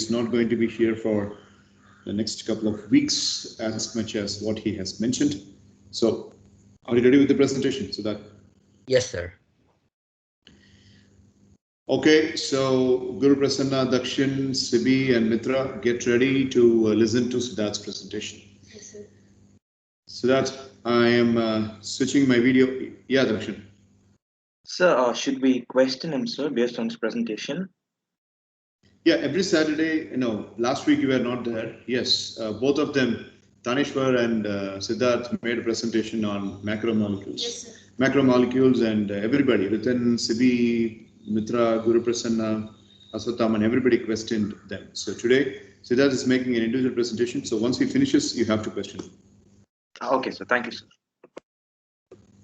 is not going to be here for the next couple of weeks as much as what he has mentioned. So, are you ready with the presentation? So that. Yes, sir. Okay, so Guru Prasanna, Dakshin, Sibi, and Mitra, get ready to listen to Siddharth's presentation. Yes, sir. Siddharth, I am switching my video. Yeah, Dakshin. Sir, should we question him, sir, based on his presentation? Yeah, every Saturday, last week you were not there. Yes, both of them, Tanishwar and Siddharth, made a presentation on macromolecules. Yes, sir. Macromolecules and everybody, Ritan, Sibi, Mitra, Guru Prasanna, Aswattham, and everybody questioned them. So today, Siddharth is making an individual presentation. So once he finishes, you have to question him. Okay, sir. Thank you, sir.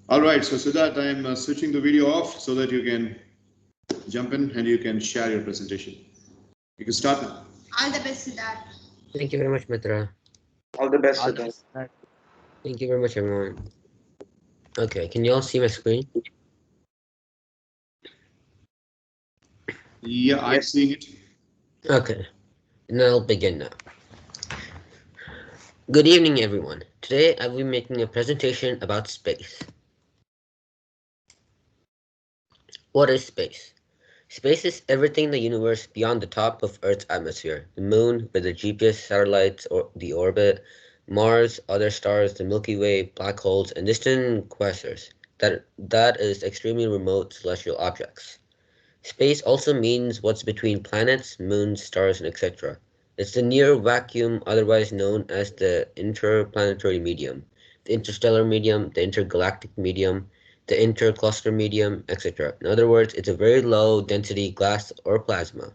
All right, so Siddharth, I'm switching the video off so that you can jump in and you can share your presentation. You can start now. All the best, Siddharth. Thank you very much, Mitra. All the best, All sir. Thank you very much, everyone. Okay, can you all see my screen? Yeah, I'm seeing it. Okay, and I'll begin now. Good evening, everyone. Today I will be making a presentation about space. What is space? Space is everything in the universe beyond the top of Earth's atmosphere. The moon, with the GPS satellites, or the orbit, Mars, other stars, the Milky Way, black holes, and distant quasars. That is extremely remote celestial objects. Space also means what's between planets, moons, stars, and etc. It's the near vacuum, otherwise known as the interplanetary medium, the interstellar medium, the intergalactic medium, the intercluster medium, etc. In other words, it's a very low density gas or plasma.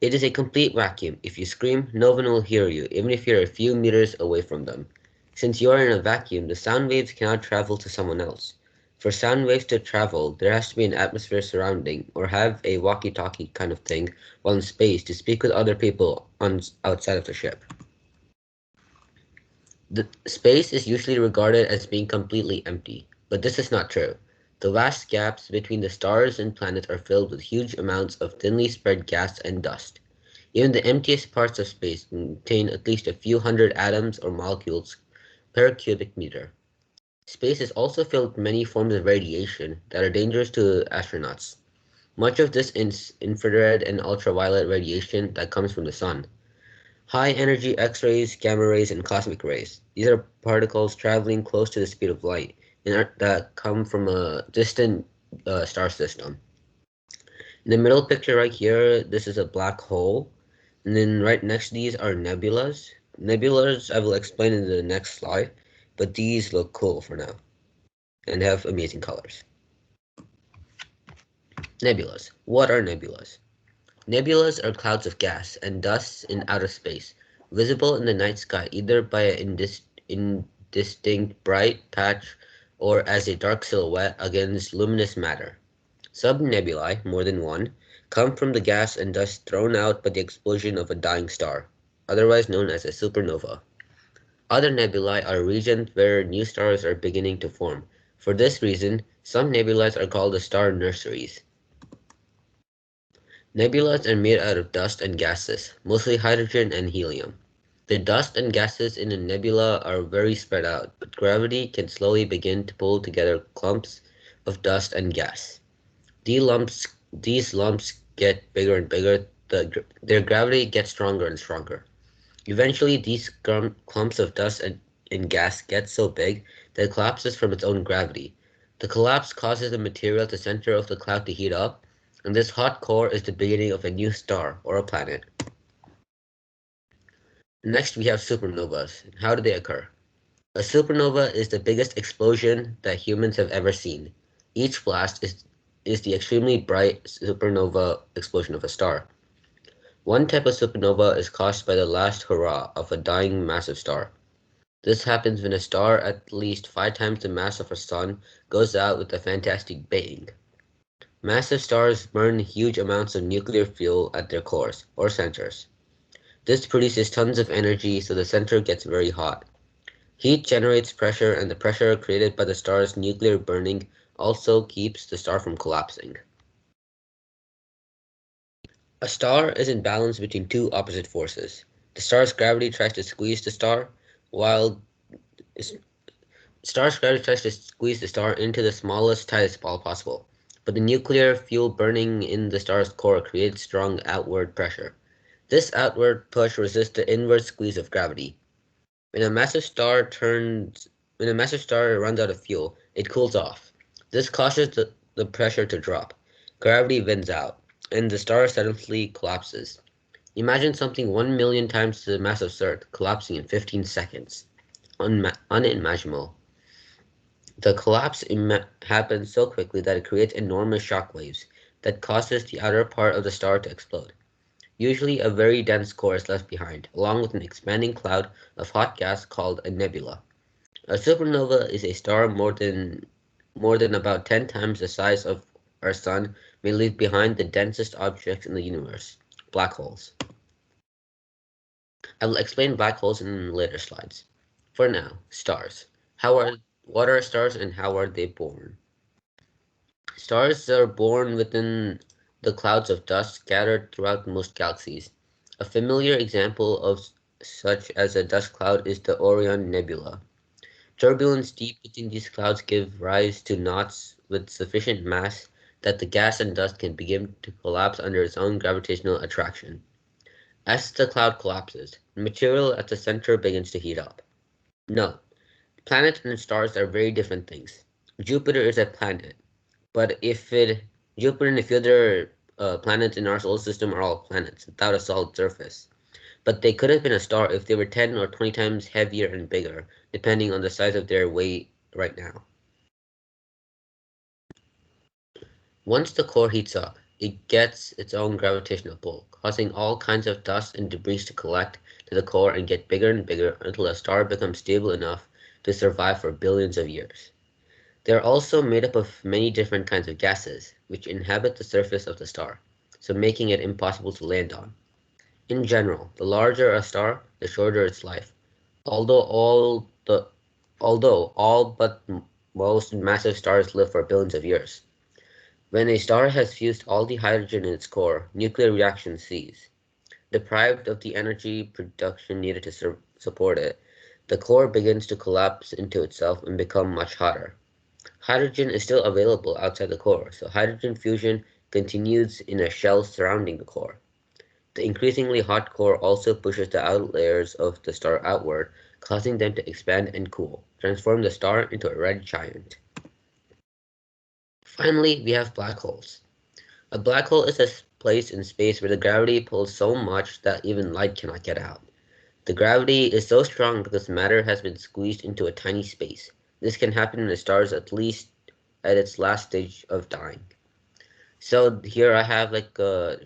It is a complete vacuum. If you scream, no one will hear you, even if you're a few meters away from them. Since you are in a vacuum, the sound waves cannot travel to someone else. For sound waves to travel, there has to be an atmosphere surrounding, or have a walkie-talkie kind of thing while in space to speak with other people outside of the ship. The space is usually regarded as being completely empty, but this is not true. The vast gaps between the stars and planets are filled with huge amounts of thinly spread gas and dust. Even the emptiest parts of space contain at least a few hundred atoms or molecules per cubic meter. Space is also filled with many forms of radiation that are dangerous to astronauts. Much of this is infrared and ultraviolet radiation that comes from the sun. High-energy X-rays, gamma rays, and cosmic rays. These are particles traveling close to the speed of light that come from a distant star system. In the middle picture right here, this is a black hole. And then right next to these are nebulas. Nebulas I will explain in the next slide, but these look cool for now and have amazing colors. Nebulas. What are nebulas? Nebulas are clouds of gas and dust in outer space, visible in the night sky either by an indistinct bright patch or as a dark silhouette against luminous matter. Subnebulae, more than one, come from the gas and dust thrown out by the explosion of a dying star, otherwise known as a supernova. Other nebulae are regions where new stars are beginning to form. For this reason, some nebulae are called the star nurseries. Nebulas are made out of dust and gases, mostly hydrogen and helium. The dust and gases in a nebula are very spread out, but gravity can slowly begin to pull together clumps of dust and gas. These lumps get bigger and bigger. Their gravity gets stronger and stronger. Eventually, these clumps of dust and gas get so big that it collapses from its own gravity. The collapse causes the material at the center of the cloud to heat up, and this hot core is the beginning of a new star or a planet. Next, we have supernovas. How do they occur? A supernova is the biggest explosion that humans have ever seen. Each blast is the extremely bright supernova explosion of a star. One type of supernova is caused by the last hurrah of a dying massive star. This happens when a star at least 5 times the mass of a sun goes out with a fantastic bang. Massive stars burn huge amounts of nuclear fuel at their cores, or centers. This produces tons of energy, so the center gets very hot. Heat generates pressure, and the pressure created by the star's nuclear burning also keeps the star from collapsing. A star is in balance between two opposite forces. The star's gravity tries to squeeze the star, while star's gravity tries to squeeze the star into the smallest, tightest ball possible. But the nuclear fuel burning in the star's core creates strong outward pressure. This outward push resists the inward squeeze of gravity. When a massive star runs out of fuel, it cools off. This causes the pressure to drop. Gravity wins out, and the star suddenly collapses. Imagine something 1 million times the mass of Earth collapsing in 15 seconds. Unimaginable. The collapse happens so quickly that it creates enormous shock waves that causes the outer part of the star to explode. Usually a very dense core is left behind, along with an expanding cloud of hot gas called a nebula. A supernova is a star more than about 10 times the size of our sun may leave behind the densest objects in the universe, black holes. I will explain black holes in later slides. For now, stars. What are stars and how are they born? Stars are born within the clouds of dust scattered throughout most galaxies. A familiar example of such as a dust cloud is the Orion Nebula. Turbulence deep within these clouds give rise to knots with sufficient mass that the gas and dust can begin to collapse under its own gravitational attraction. As the cloud collapses, the material at the center begins to heat up. Note: planets and stars are very different things. Jupiter is a planet, but Jupiter and a few other planets in our solar system are all planets without a solid surface. But they could have been a star if they were 10 or 20 times heavier and bigger, depending on the size of their weight right now. Once the core heats up, it gets its own gravitational pull, causing all kinds of dust and debris to collect to the core and get bigger and bigger until a star becomes stable enough to survive for billions of years. They are also made up of many different kinds of gases, which inhabit the surface of the star, so making it impossible to land on. In general, the larger a star, the shorter its life, although all but most massive stars live for billions of years. When a star has fused all the hydrogen in its core, nuclear reactions cease. Deprived of the energy production needed to support it, the core begins to collapse into itself and become much hotter. Hydrogen is still available outside the core, so hydrogen fusion continues in a shell surrounding the core. The increasingly hot core also pushes the outer layers of the star outward, causing them to expand and cool, transform the star into a red giant. Finally, we have black holes. A black hole is a place in space where the gravity pulls so much that even light cannot get out. The gravity is so strong because matter has been squeezed into a tiny space. This can happen in a star at least at its last stage of dying. So here I have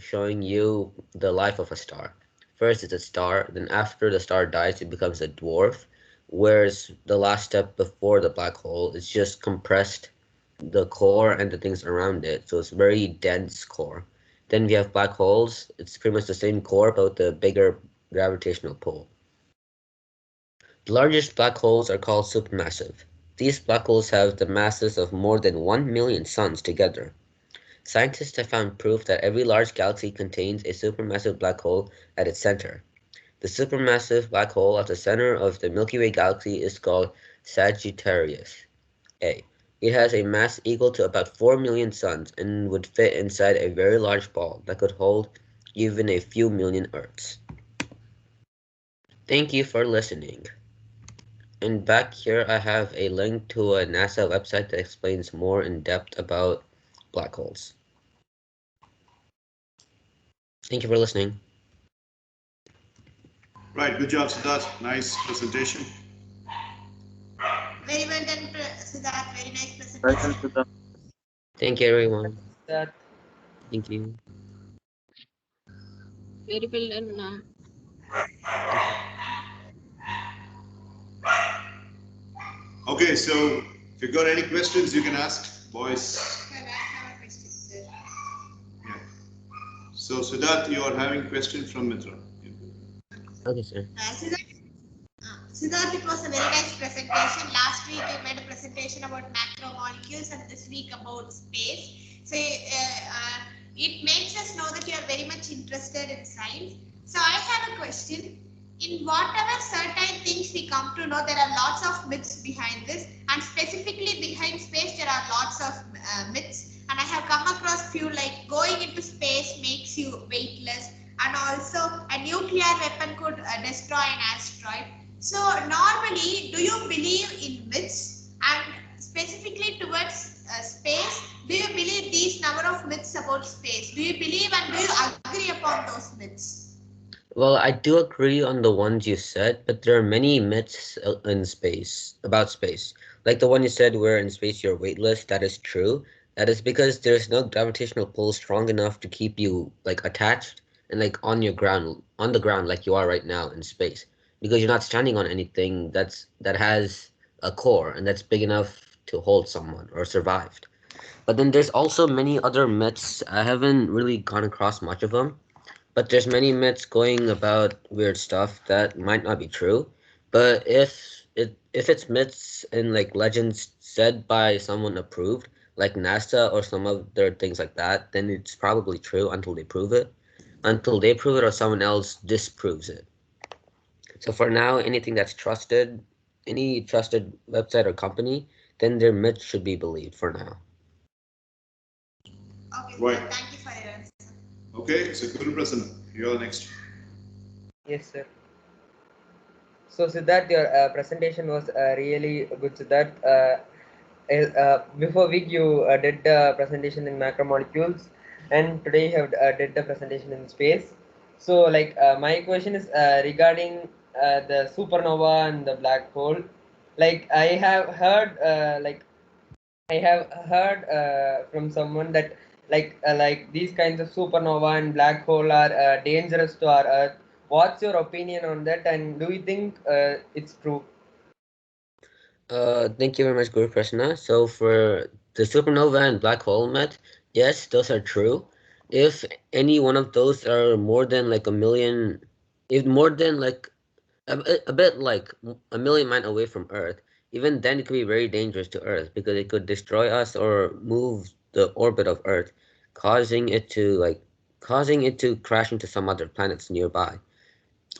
showing you the life of a star. First it's a star, then after the star dies it becomes a dwarf, whereas the last step before the black hole is just compressed the core and the things around it, so it's very dense core. Then we have black holes. It's pretty much the same core but with a bigger gravitational pull. The largest black holes are called supermassive. These black holes have the masses of more than 1 million suns together. Scientists have found proof that every large galaxy contains a supermassive black hole at its center. The supermassive black hole at the center of the Milky Way galaxy is called Sagittarius A. It has a mass equal to about 4 million suns and would fit inside a very large ball that could hold even a few million Earths. Thank you for listening. And back here I have a link to a NASA website that explains more in depth about black holes. Thank you for listening. Right, good job, Siddharth. Nice presentation. Very well done, Siddharth. Very nice Welcome presentation. to the Thank you, everyone. That Thank you. very well done. Okay, so if you got any questions, you can ask, boys. I have a question, sir. Yeah. So, Siddharth, you are having a question from Mitra. Okay, sir. Siddharth, it was a very nice presentation. Last week we made a presentation about macromolecules and this week about space. So it makes us know that you are very much interested in science. So I have a question. In whatever certain things we come to know, there are lots of myths behind this, and specifically behind space, there are lots of myths. And I have come across few like going into space makes you weightless, and also a nuclear weapon could destroy an asteroid. So normally, do you believe in myths? And specifically towards space, do you believe these number of myths about space? Do you believe and do you agree upon those myths? Well, I do agree on the ones you said, but there are many myths in space about space. Like the one you said where in space you're weightless, that is true. That is because there's no gravitational pull strong enough to keep you like attached and like on the ground like you are right now in space. Because you're not standing on anything that has a core and that's big enough to hold someone or survived. But then there's also many other myths. I haven't really gone across much of them, but there's many myths going about weird stuff that might not be true. But if it's myths and like legends said by someone approved, like NASA or some other things like that, then it's probably true until they prove it. Until they prove it or someone else disproves it. So for now, anything that's trusted, any trusted website or company, then their myths should be believed for now. Okay, Right. sir, thank you for your answer. Okay, so Guru Prasanna, you're next. Yes, sir. So Siddharth, your presentation was really good, Siddharth. Before week you did the presentation in macromolecules, and today you have did the presentation in space. So like my question is regarding the supernova and the black hole. Like I have heard from someone that like these kinds of supernova and black hole are dangerous to our Earth. What's your opinion on that, and do you think it's true? Thank you very much, Guru Prasna. So for the supernova and black hole myth, yes, those are true. If any one of those are more than like a million, if more than like a bit like a million miles away from Earth, even then it could be very dangerous to Earth because it could destroy us or move the orbit of Earth, causing it to crash into some other planets nearby.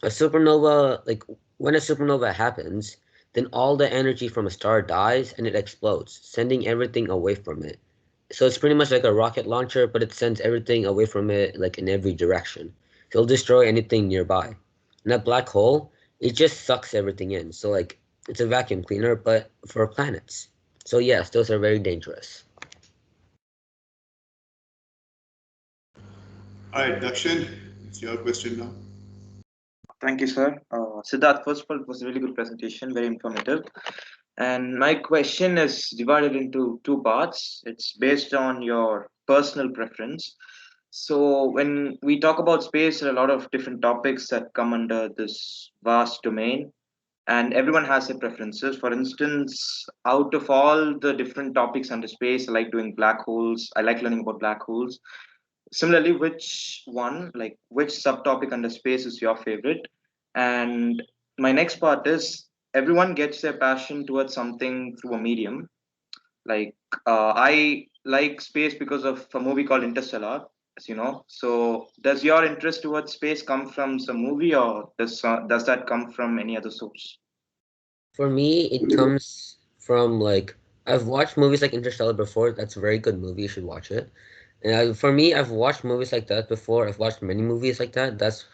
A supernova, like when a supernova happens, then all the energy from a star dies and it explodes, sending everything away from it. So it's pretty much like a rocket launcher, but it sends everything away from it, like in every direction. So it'll destroy anything nearby. And that black hole, it just sucks everything in. So like it's a vacuum cleaner, but for planets. So yes, those are very dangerous. All right, Dakshin, it's your question now. Thank you, sir. Siddharth, first of all, it was a really good presentation, very informative. And my question is divided into two parts. It's based on your personal preference. So, when we talk about space, there are a lot of different topics that come under this vast domain, and everyone has their preferences. For instance, out of all the different topics under space, I like doing black holes, I like learning about black holes. Similarly, which one, like which subtopic under space is your favorite? And my next part is everyone gets their passion towards something through a medium. Like I like space because of a movie called Interstellar, as you know. So does your interest towards space come from some movie, or does that come from any other source? For me, it comes from like I've watched movies like Interstellar before. That's a very good movie. You should watch it. And for me, I've watched movies like that before. I've watched many movies like that. That's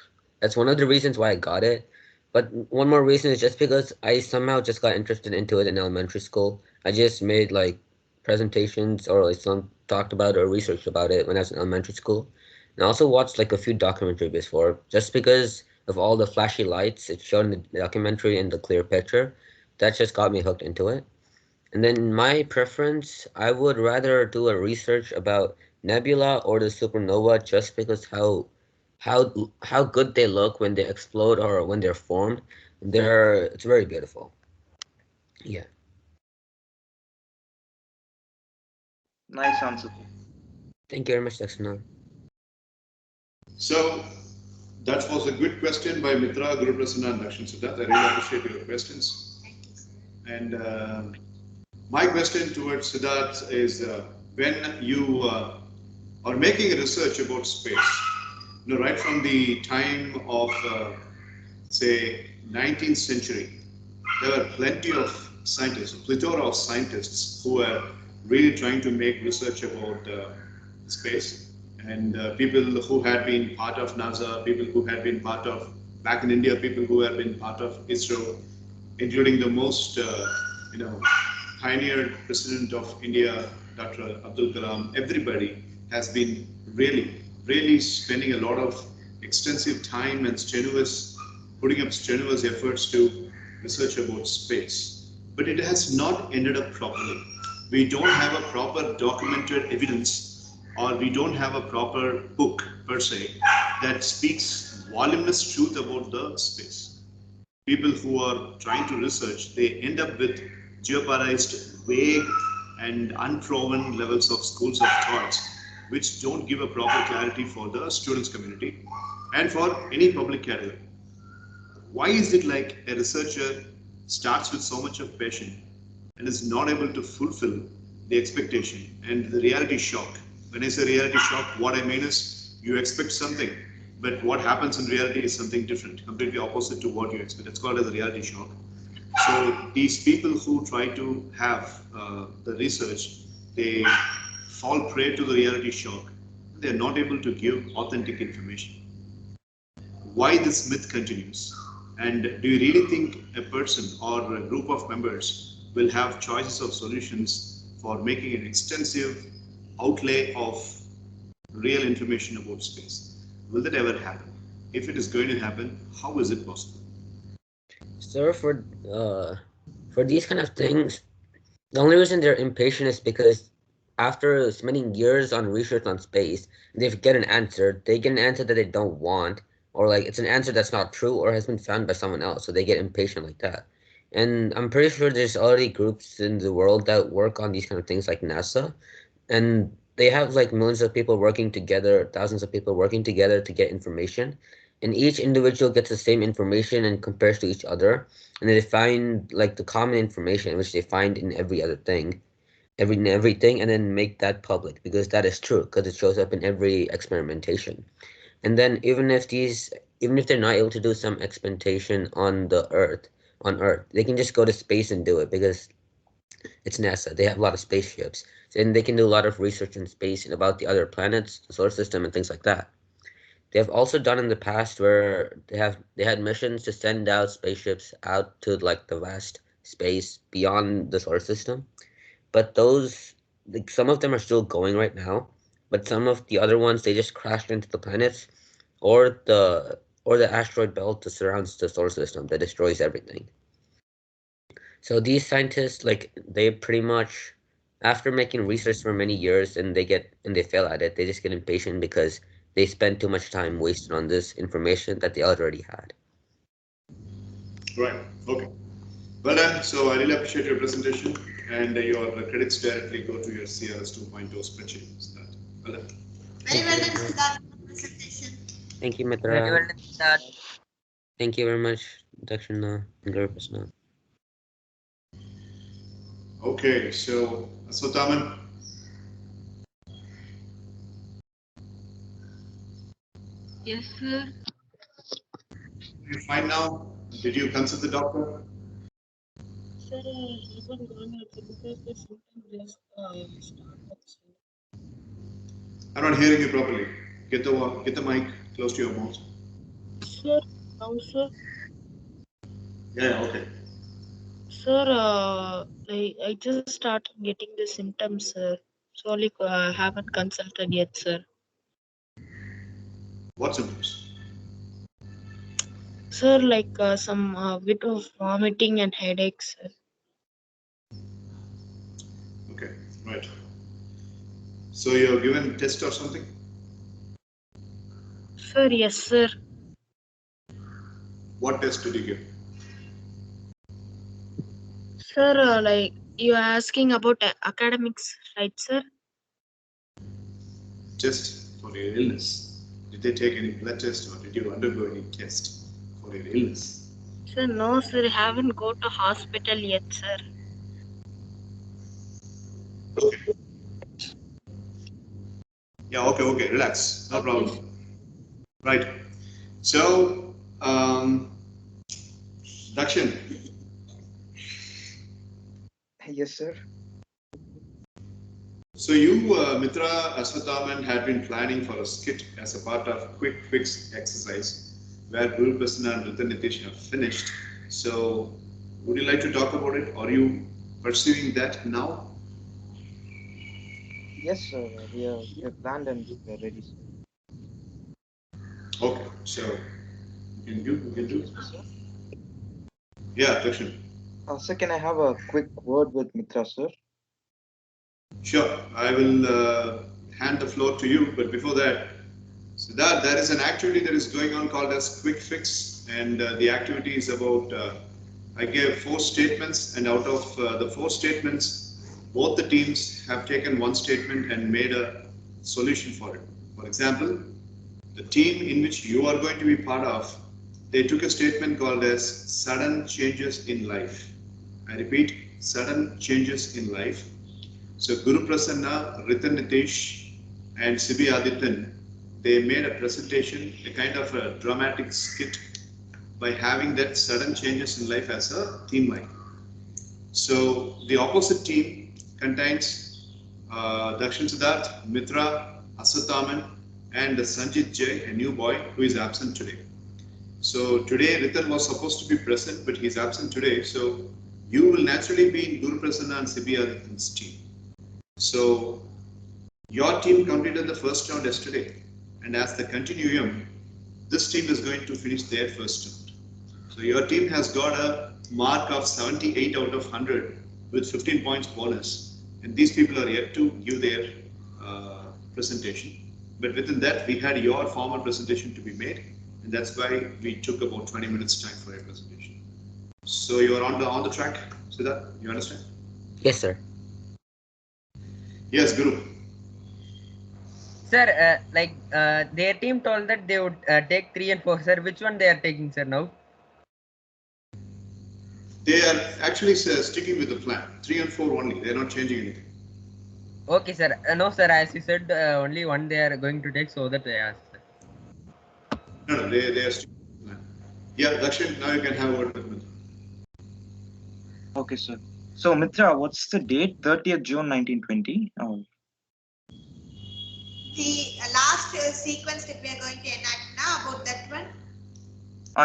one of the reasons why I got it. But one more reason is just because I somehow just got interested into it in elementary school. I just made like presentations or like some talked about or researched about it when I was in elementary school. And I also watched like a few documentaries before, just because of all the flashy lights it showed in the documentary and the clear picture. That just got me hooked into it. And then my preference, I would rather do a research about nebula or the supernova just because how good they look when they explode or when they're formed. It's very beautiful. Yeah. Nice answer. Thank you very much, Daksana. So that was a good question by Mitra, Guru Prasanna, and Dakshin Siddharth. I really appreciate your questions. Thank you, sir. And my question towards Siddharth is when you or making a research about space. Right from the time of, say, 19th century, there were plenty of scientists, a plethora of scientists who were really trying to make research about space. And people who had been part of NASA, people who had been part of, back in India, people who had been part of ISRO, including the most, pioneered president of India, Dr. Abdul Kalam. Everybody has been really spending a lot of extensive time and putting up strenuous efforts to research about space. But it has not ended up properly. We don't have a proper documented evidence, or we don't have a proper book per se that speaks voluminous truth about the space. People who are trying to research, they end up with jeopardized, vague, and unproven levels of schools of thoughts, which don't give a proper clarity for the students community and for any public category. Why is it like a researcher starts with so much of passion and is not able to fulfill the expectation and the reality shock? When I say reality shock, what I mean is you expect something, but what happens in reality is something different, completely opposite to what you expect. It's called as a reality shock. So these people who try to have the research, they fall prey to the reality shock. They're not able to give authentic information. Why this myth continues? And do you really think a person or a group of members will have choices of solutions for making an extensive outlay of real information about space? Will that ever happen? If it is going to happen, how is it possible? So for these kind of things, the only reason they're impatient is because after spending years on research on space, they get an answer. They get an answer that they don't want, or like it's an answer that's not true or has been found by someone else. So they get impatient like that. And I'm pretty sure there's already groups in the world that work on these kind of things, like NASA, and they have like millions of people working together, thousands of people working together to get information, and each individual gets the same information and compares to each other, and they find like the common information which they find in every other thing, everything, and then make that public because that is true because it shows up in every experimentation. And then even if they're not able to do some experimentation on Earth, they can just go to space and do it because it's NASA. They have a lot of spaceships, and they can do a lot of research in space and about the other planets, the solar system, and things like that. They have also done in the past where they had missions to send out spaceships out to like the vast space beyond the solar system. But those, like, some of them are still going right now, but some of the other ones they just crashed into the planets or the asteroid belt that surrounds the solar system that destroys everything. So these scientists, like, they pretty much, after making research for many years and they fail at it, they just get impatient because they spend too much time wasted on this information that they already had. Right. Okay. Well done. So I really appreciate your presentation, and your credits directly go to your CRS 2.0 spreadsheet. So that, well done. Very well done, Siddharth, presentation. Thank you, Very Mitra. well done. Thank you very much, Dakshina and Gurupasna. Okay, so Aswathaman. Yes, sir. You fine now? Did you consult the doctor? Sir, I haven't gone yet because the symptom just started. I'm not hearing you properly. Get the mic close to your mouth. Sir, now, sir. Yeah, okay. Sir, I just started getting the symptoms, sir. So, like, I haven't consulted yet, sir. What symptoms? Sir, like some bit of vomiting and headaches, sir. Okay, right. So you're given test or something? Sir, yes, sir. What test did you give? Sir, like, you are asking about academics, right, sir? Just for your illness. Did they take any blood test or did you undergo any test for your illness? Sir, no, sir. I haven't go to hospital yet, sir. Okay. Yeah, okay, relax. No Okay. problem. Right. So, Dakshin, Yes, sir. so you, Mitra Aswathaman, had been planning for a skit as a part of Quick Fix exercise where Guru Prasanna and Ritan Nitish have finished. So, would you like to talk about it? Are you pursuing that now? Yes, sir. We are planned and we are ready, sir. Okay, so you can do. Excuse me, sir. Yeah, Dakshin. Sir, can I have a quick word with Mitra, sir? Sure, I will hand the floor to you, but before that, Siddharth, there is an activity that is going on called as Quick Fix, and the activity is about, I gave 4 statements, and out of the 4 statements, both the teams have taken one statement and made a solution for it. For example, the team in which you are going to be part of, they took a statement called as sudden changes in life. I repeat, sudden changes in life. So Guru Prasanna, Ritan Nitish, and Sibi Adityan, they made a presentation, a kind of a dramatic skit by having that sudden changes in life as a theme line. So the opposite team contains Dakshin Siddharth, Mitra, Asathaman, and Sanjit Jay, a new boy who is absent today. So today Ritan was supposed to be present, but he's absent today. So you will naturally be in Guru Prasanna and Sibi Adityan's team. So your team completed the first round yesterday, and as the continuum, this team is going to finish their first round. So your team has got a mark of 78 out of 100 with 15 points bonus, and these people are yet to give their presentation. But within that, we had your formal presentation to be made, and that's why we took about 20 minutes time for your presentation. So you are on the track, Siddharth. You understand? Yes, sir. Yes, Guru. Sir, their team told that they would take 3 and 4, sir. Which one they are taking, sir, now? They are actually sticking with the plan. 3 and 4 only. They are not changing anything. Okay, sir. No, sir. As you said, only one they are going to take, so that I asked, sir. No, they are sticking with the plan. Yeah, Dakshin, now you can have a word with Mitra. Okay, sir. So, Mitra, what's the date? 30th June 1920. The last sequence that we are going to enact now about that one.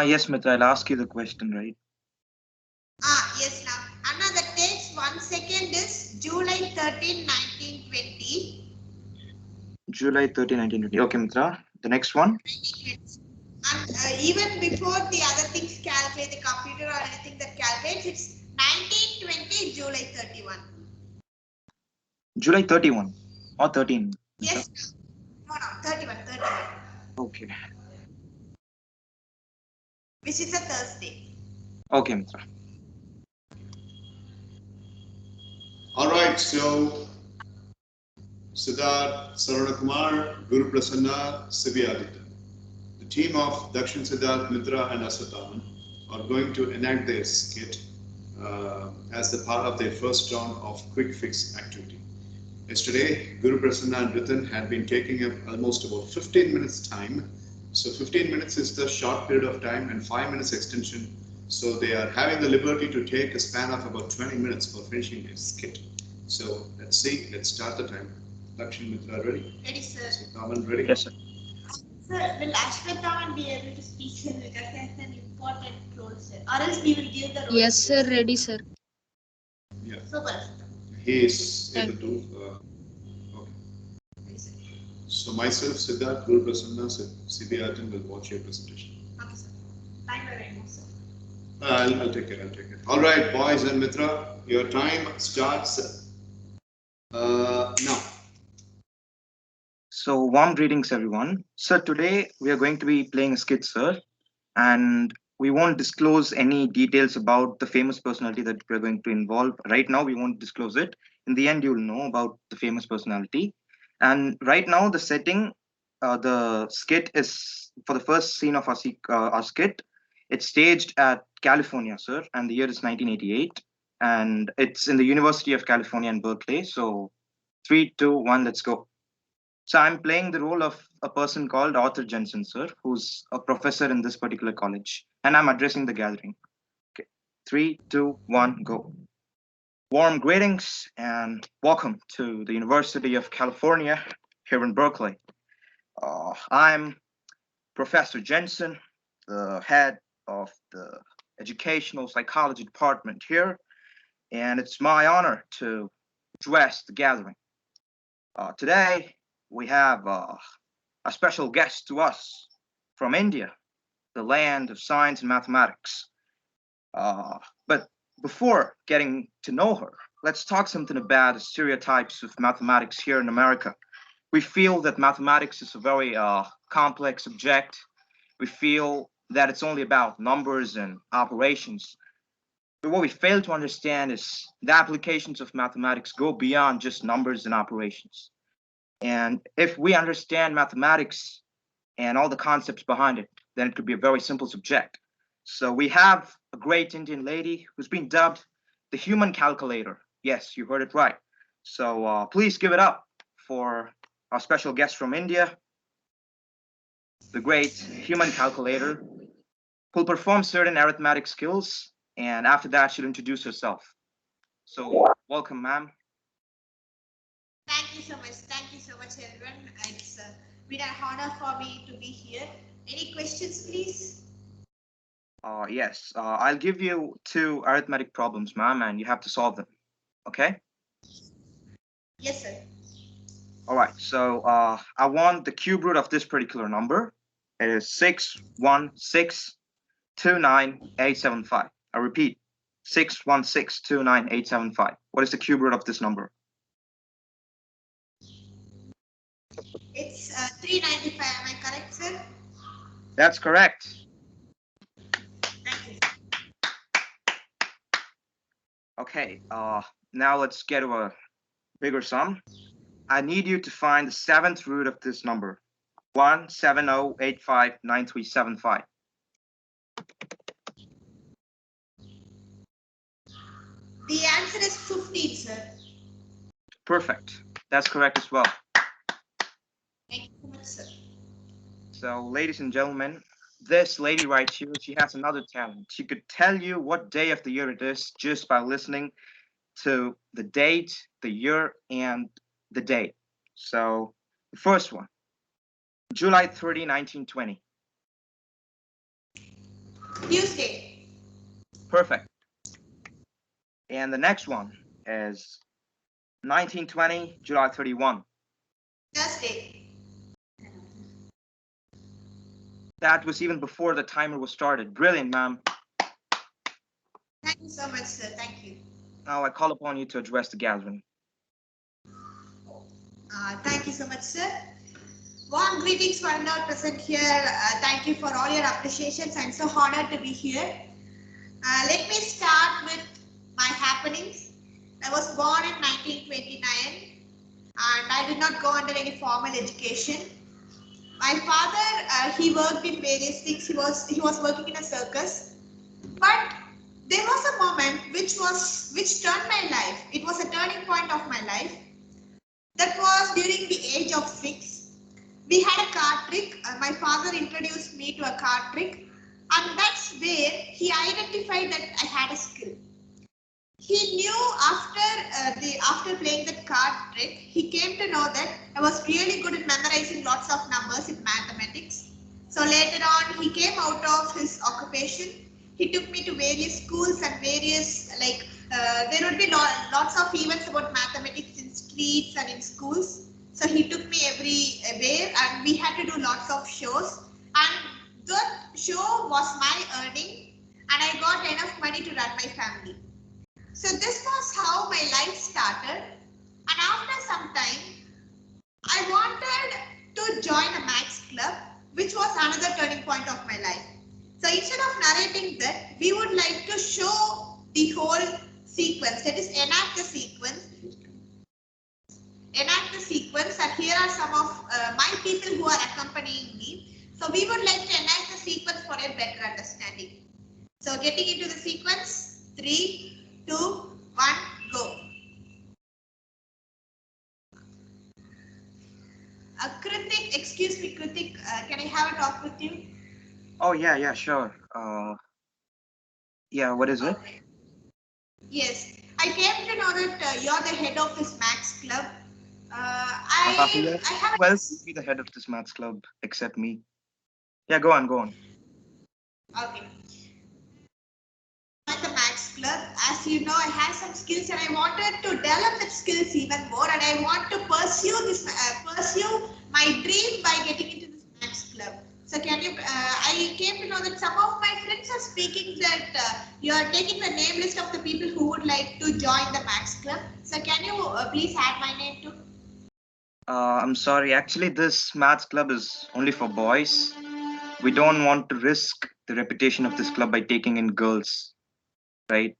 Yes, Mitra, I'll ask you the question, right? Yes, now. Anna, that takes 1 second is July 13, 1920. July 30, 1920. Okay, Mitra. The next one? And even before the other things calculate, the computer or anything that calculates, it's 1920 July 31. July 31 or 13? Mitra? Yes, no, 31. Okay. Which is a Thursday. Okay, Mitra. All right, so Siddharth, Sarana Kumar, Guru Prasanna, Sibi Aditya. The team of Dakshin Siddharth, Mitra, and Asathaman are going to enact their skit as the part of their first round of quick fix activity. Yesterday, Guru Prasanna and Ritan had been taking up almost about 15 minutes time. So 15 minutes is the short period of time and 5 minutes extension. So they are having the liberty to take a span of about 20 minutes for finishing their skit. So let's see, let's start the time. Dakshin, Mitra, ready? Ready, sir. Asathaman, ready? Yes, sir. Sir, will Ashwathaman be able to speak in because that's an important role, sir? Or else we will give the role. Yes, sir. Ready, sir. Yeah. Super. He is able to. Okay. Ready, sir. So myself, Siddharth, Guru Prasanna, CB Arjun will watch your presentation. Okay, sir. Time by right now, sir. I'll take it. All right, boys and Mitra, your time starts now. So, warm greetings, everyone. So, today we are going to be playing a skit, sir, and we won't disclose any details about the famous personality that we're going to involve. Right now, we won't disclose it. In the end, you'll know about the famous personality. And right now, the setting, the skit is for the first scene of our skit. It's staged at California, sir, and the year is 1988. And it's in the University of California in Berkeley. So, 3, 2, 1, let's go. So I'm playing the role of a person called Arthur Jensen, sir, who's a professor in this particular college, and I'm addressing the gathering. Okay, 3, 2, 1, go. Warm greetings and welcome to the University of California here in Berkeley. I'm Professor Jensen, the head of the Educational Psychology Department here, and it's my honor to address the gathering. Today, we have a special guest to us from India, the land of science and mathematics. But before getting to know her, let's talk something about the stereotypes of mathematics here in America. We feel that mathematics is a very complex subject. We feel that it's only about numbers and operations. But what we fail to understand is the applications of mathematics go beyond just numbers and operations. And if we understand mathematics and all the concepts behind it, then it could be a very simple subject. So we have a great Indian lady who's been dubbed the human calculator. Yes, you heard it right. So please give it up for our special guest from India, the great human calculator, who'll perform certain arithmetic skills, and after that, she'll introduce herself. So welcome, ma'am. Thank you so much. Thank you so much, everyone. It's been an honor for me to be here. Any questions, please? Yes, I'll give you 2 arithmetic problems, ma'am, and you have to solve them. Okay? Yes, sir. All right, so I want the cube root of this particular number. It is 61629,875. I repeat, 61629,875. What is the cube root of this number? It's 395. Am I correct, sir? That's correct. Thank you. Okay, now let's get to a bigger sum. I need you to find the 7th root of this number. 170859375. The answer is 15, sir. Perfect. That's correct as well. Thank you so much, sir. So, ladies and gentlemen, this lady right here, she has another talent. She could tell you what day of the year it is just by listening to the date, the year, and the date. So, the first one, July 30, 1920. Tuesday. Perfect. And the next one is 1920, July 31. Thursday. That was even before the timer was started. Brilliant, ma'am. Thank you so much, sir. Thank you. Now I call upon you to address the gathering. Thank you so much, sir. Warm greetings for everyone present here. Thank you for all your appreciations. I'm so honored to be here. Let me start with my happenings. I was born in 1929 and I did not go under any formal education. My father, he worked in various things. He was working in a circus. But there was a moment which turned my life. It was a turning point of my life. That was during the age of 6. We had a card trick. My father introduced me to a card trick, and that's where he identified that I had a skill. He knew after playing that card trick, he came to know that I was really good at memorizing lots of numbers in mathematics. So later on, he came out of his occupation. He took me to various schools and various there would be lots of events about mathematics in streets and in schools. So he took me everywhere and we had to do lots of shows. And that show was my earning and I got enough money to run my family. So this was how my life started. And after some time, I wanted to join a maths club, which was another turning point of my life. So instead of narrating that, we would like to show the whole sequence, that is enact the sequence. And here are some of my people who are accompanying me. So we would like to enact the sequence for a better understanding. So getting into the sequence, 3, 2, 1, go. Kritik, excuse me, Kritik, can I have a talk with you? Oh, yeah, sure. Yeah, what is it? Okay. Yes, I came to know that you're the head of this Max Club. I have Who else will be the head of this maths club except me? Yeah, go on. okay. At the Max Club, as you know, I have some skills and I wanted to develop that skills even more, and I want to pursue my dream by getting into this Max Club. So can you? I came to know that some of my friends are speaking that you are taking the name list of the people who would like to join the Max Club. So can you please add my name too? I'm sorry. Actually, this maths club is only for boys. We don't want to risk the reputation of this club by taking in girls, right?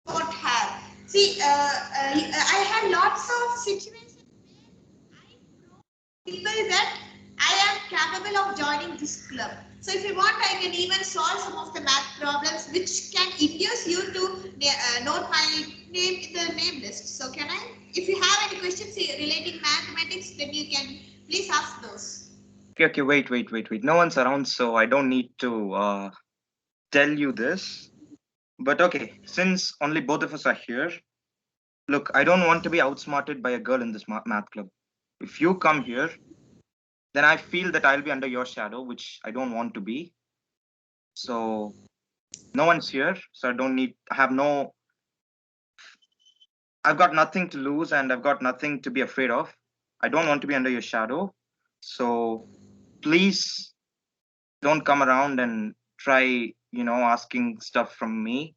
Don't have. See, I had lots of situations where I know people that I am capable of joining this club. So if you want, I can even solve some of the math problems which can induce you to note my name in the name list. So can I? If you have any questions relating mathematics, then you can please ask those. Okay, wait. No one's around, so I don't need to tell you this. But okay, since only both of us are here, look, I don't want to be outsmarted by a girl in this math club. If you come here, then I feel that I'll be under your shadow, which I don't want to be. So no one's here, so I've got nothing to lose and I've got nothing to be afraid of. I don't want to be under your shadow. So please don't come around and try, asking stuff from me.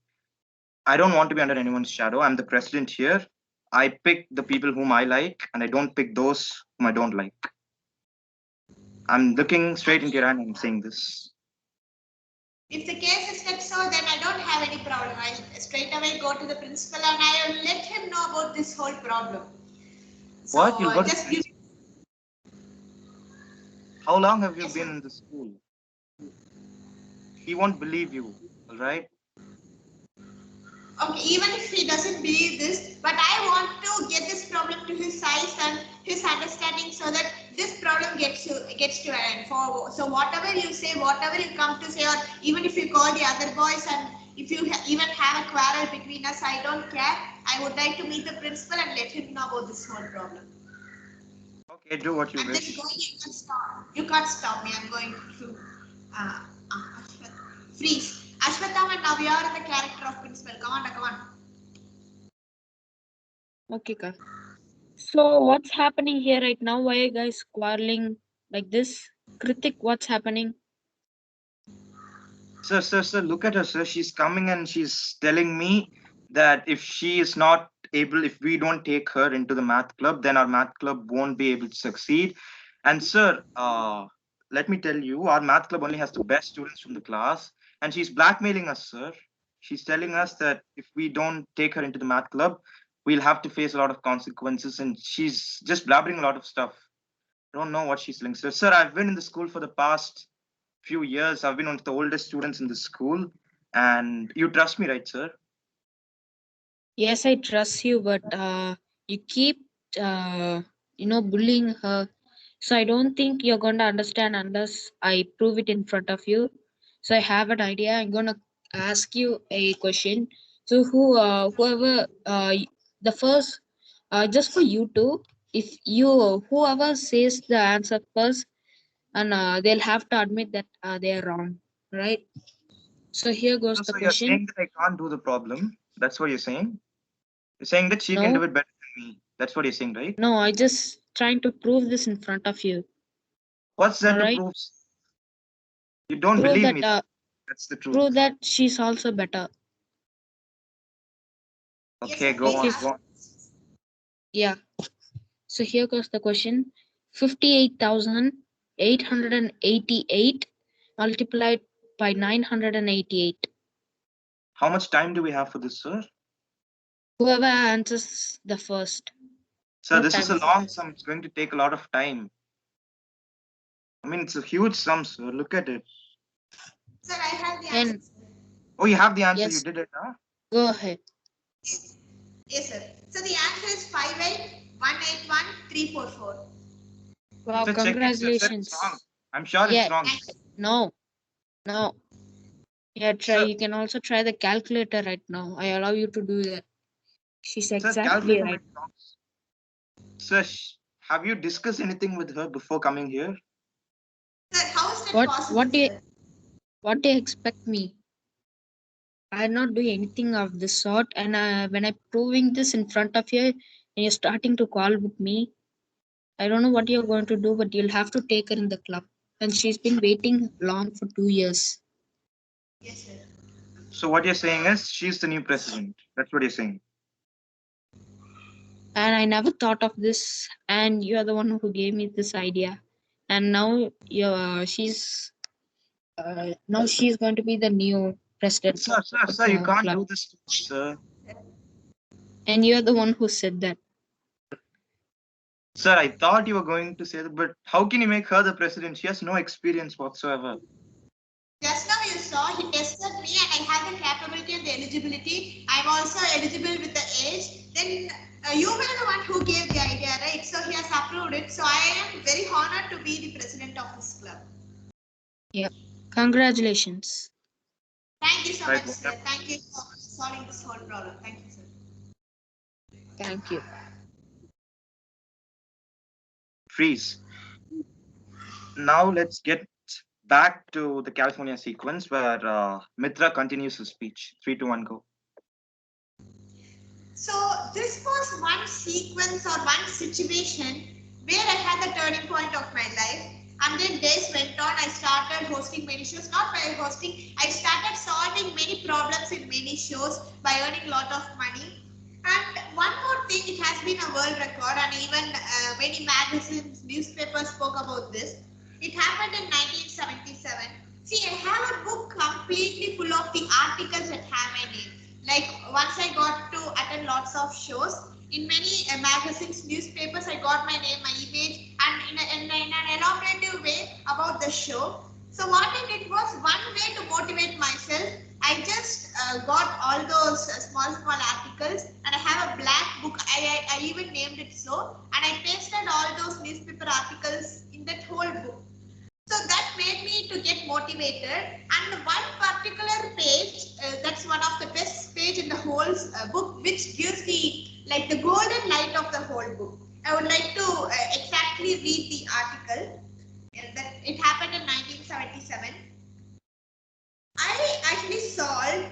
I don't want to be under anyone's shadow. I'm the president here. I pick the people whom I like and I don't pick those whom I don't like. I'm looking straight into your eye and I'm saying this. If the case is that so, then I don't have any problem. I straight away go to the principal and I will let him know about this whole problem. So What? You'll go to just give. How long have you Yes, been sir. in the school? He won't believe you, all right? Okay, even if he doesn't believe this, but I want to get this problem to his size and his understanding so that this problem gets to an end. So whatever you say, whatever you come to say, or even if you call the other boys and if you even have a quarrel between us, I don't care. I would like to meet the principal and let him know about this whole problem. Okay, do what you I'm just wish. going. You can't stop. You can't stop me. I'm going to uh, freeze. Ashwatham and now we are in the character of principal. Come on, come on. Okay, Ka. So what's happening here right now? Why are you guys quarreling like this? Kritik, what's happening? Sir, look at her, sir. She's coming and she's telling me that if we don't take her into the math club, then our math club won't be able to succeed. And sir, let me tell you, our math club only has the best students from the class, and she's blackmailing us, sir. She's telling us that if we don't take her into the math club, we'll have to face a lot of consequences, and she's just blabbering a lot of stuff. I don't know what she's saying. Sir, I've been in the school for the past few years. I've been one of the oldest students in the school, and you trust me, right, sir? Yes, I trust you, but you keep bullying her. So I don't think you're going to understand unless I prove it in front of you. So I have an idea. I'm going to ask you a question. So whoever the first just for you two, if you whoever says the answer first, and they'll have to admit that they are wrong, right? So here goes the So you're question. saying that I can't do the problem. That's what you're saying. You're saying that she can No, do it better than me. That's what you're saying, right? no, I just trying to prove this in front of you. What's All that to right, prove? You don't prove believe that me. That's the truth. prove that she's also better. Yes, Okay, sir. go Please Okay, on, ask. go on. yeah. So here goes the question: 58,888 multiplied by 988. How much time do we have for this, sir? Whoever answers the first. Sir, No this is time. a long sum. It's going to take a lot of time. I mean, it's a huge sum, sir. Look at it. Sir, I have the answer. And Oh, you have the answer. You yes, did it, huh? go ahead. Yes, sir. So the answer is 58181344. Wow, Sir, check it. Sir, congratulations. it's wrong. I'm sure Yeah, it's wrong. no. Yeah, try. Sir, You can also try the calculator right now. I allow you to do that. She's sir, exactly calculator right. might be wrong. Sir, have you discussed anything with her before coming here? Sir, how is that What possible, do you sir? what do you expect me? I'm not doing anything of this sort. And when I'm proving this in front of you, and you're starting to call with me, I don't know what you're going to do, but you'll have to take her in the club. And she's been waiting long for 2 years. Yes, sir. So what you're saying is she's the new president. That's what you're saying. And I never thought of this. And you're the one who gave me this idea. And now she's going to be the new president Sir, of you the can't club. do this, sir. And you're the one who said that. Sir, I thought you were going to say that, but how can you make her the president? She has no experience whatsoever. Just now you saw he tested me and I have the capability and the eligibility. I'm also eligible with the age. Then you were the one who gave the idea, right? So he has approved it. So I am very honored to be the president of this club. Yep. Congratulations. Thank you so Right. much, sir. Thank you for solving this whole problem. Thank you, sir. Thank you. Freeze. Now let's get back to the California sequence where Mitra continues his speech. 3, 2, 1, go. So this was one sequence or one situation where I had the turning point of my life. And then days went on, I started hosting many shows. Not by hosting, I started solving many problems in many shows by earning a lot of money. And one more thing, it has been a world record and even many magazines, newspapers spoke about this. It happened in 1977. See, I have a book completely full of the articles that have my name. Like once I got to attend lots of shows in many magazines, newspapers, I got my name, my image, and in an elaborative way about the show. So what I did was one way to motivate myself. I just got all those small articles, and I have a black book. I even named it so, and I pasted all those newspaper articles in that whole book. So that made me to get motivated, and one particular page, that's one of the best page in the whole book, which gives the golden light of the whole book. I would like to exactly read the article. That it happened in 1977. I actually solved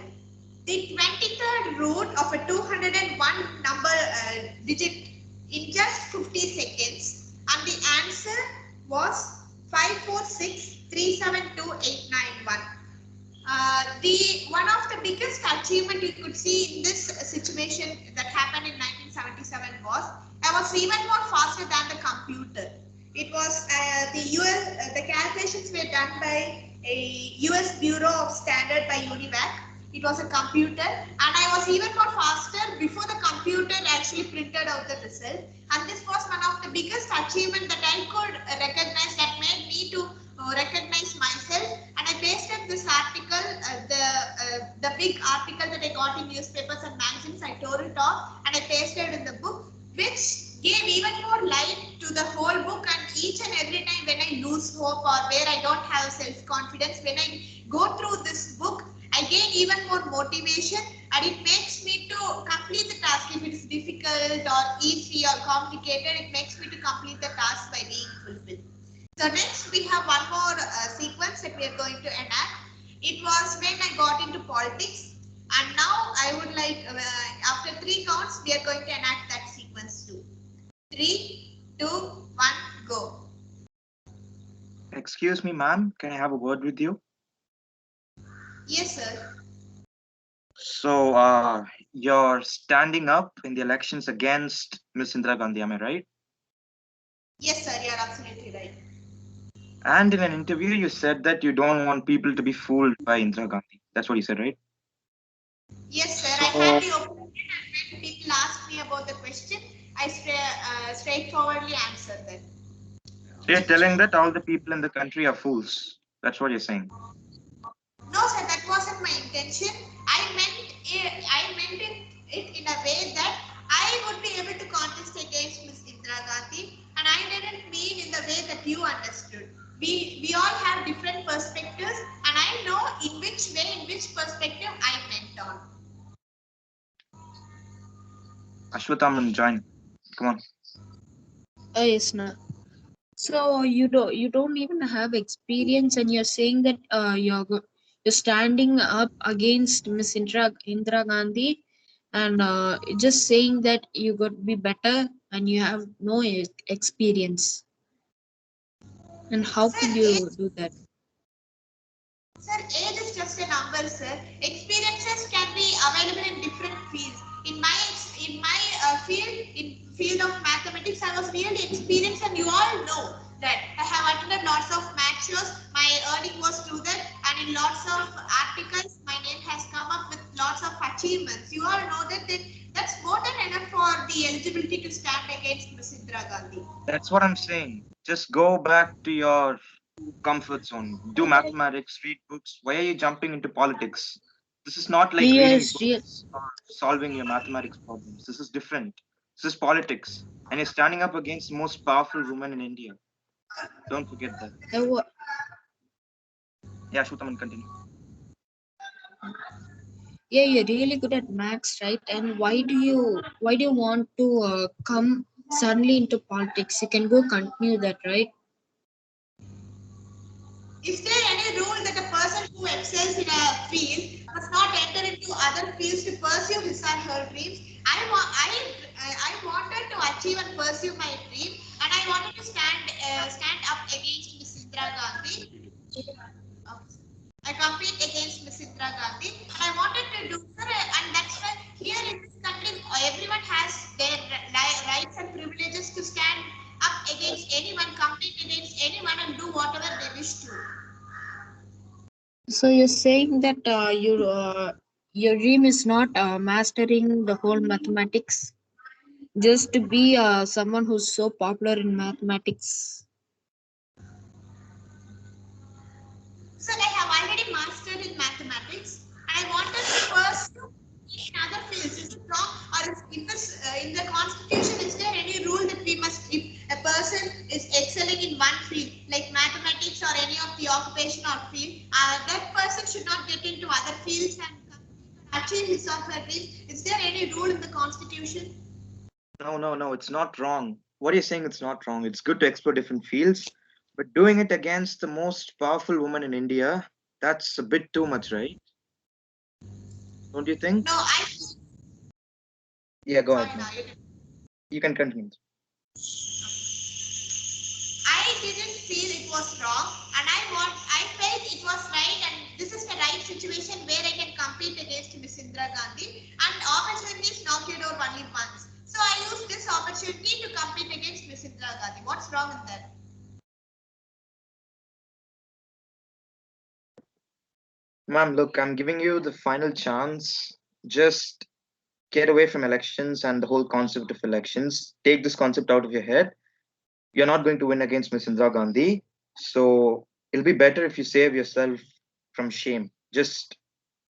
the 23rd root of a 201 number digit in just 50 seconds, and the answer was 546372891. The one of the biggest achievement you could see in this situation that happened in 1977 was I was even more faster than the computer. It was the calculations were done by a US Bureau of Standard by UNIVAC. It was a computer, and I was even more faster before the computer actually printed out the result. And this was one of the biggest achievement that I could recognize, that made me to recognize myself. And I pasted this article, the big article that I got in newspapers and magazines. I tore it off and I pasted in the book, which gave even more light to the whole book. And each and every time when I lose hope or where I don't have self-confidence, when I go through this book, I gain even more motivation, and it makes me to complete the task. If it is difficult or easy or complicated, it makes me to complete the task by being fulfilled. So next we have one more sequence that we are going to enact. It was when I got into politics, and now I would like, after 3 counts, we are going to enact that sequence too. 3, 2, 1, go. Excuse me, ma'am. Can I have a word with you? Yes, sir. So, you're standing up in the elections against Miss Indira Gandhi, am I right? Yes, sir. You are absolutely right. And in an interview, you said that you don't want people to be fooled by Indira Gandhi. That's what you said, right? Yes, sir. So, I had the opinion, and when people ask me about the question, I straightforwardly answer them. you're telling that all the people in the country are fools. That's what you're saying. No, sir, that wasn't my intention. I meant it in a way that I would be able to contest against Miss Indira Gandhi, and I didn't mean in the way that you understood. We all have different perspectives, and I know in which way, in which perspective I meant on. Ashwathaman, join. Come on. Yes, no. So you don't even have experience, and you're saying that you're standing up against Miss Indira Gandhi, and just saying that you got to be better, and you have no experience. And how Sir, could you do that? Sir, age is just a number, sir. Experiences can be available in different fields. In my field, in field of mathematics, I was really experienced, and you all know that I have attended lots of math shows. My earning was through that, and in lots of articles, my name has come up with lots of achievements. You all know that that's more than enough for the eligibility to stand against Ms. Indira Gandhi. That's what I'm saying. Just go back to your comfort zone. Do mathematics, read books. Why are you jumping into politics? This is not like reading Yes, real. books or solving your mathematics problems. This is different. This is politics. And you're standing up against the most powerful woman in India. Don't forget that. Yeah, Shutaman, continue. Yeah, you're really good at maths, right? And why do you want to come suddenly into politics? You can go continue that, right? Is there any rule that a person who excels in a field must not enter into other fields to pursue his or her dreams? I wanted to achieve and pursue my dream, and I wanted to stand up against Miss Indira Gandhi. I compete against Miss Indira Gandhi. I wanted to do, sir, and that's why here in this country, everyone has their rights and privileges to stand up against anyone, compete against anyone, and do whatever they wish to. So you're saying that your dream is not mastering the whole mathematics, just to be someone who's so popular in mathematics. Sir, I have already mastered in mathematics, and I wanted to pursue in other fields. Is it wrong, or in the constitution, is there any rule that we must, if a person is excelling in one field, like mathematics or any of the occupation or field, that person should not get into other fields and achieve his or her dreams? Is there any rule in the constitution? No, it's not wrong. What you're saying, it's not wrong. It's good to explore different fields, but doing it against the most powerful woman in India, that's a bit too much, right? Don't you think? No, Yeah, go sorry, ahead. now You can continue. I didn't feel it was wrong, and I felt it was right, and this is the right situation where I can compete against Miss Indira Gandhi, and opportunities knock your door only once. So I used this opportunity to compete against Miss Indira Gandhi. What's wrong in that? Ma'am, look, I'm giving you the final chance. Just get away from elections and the whole concept of elections. Take this concept out of your head. You're not going to win against Miss Indira Gandhi. So it'll be better if you save yourself from shame. Just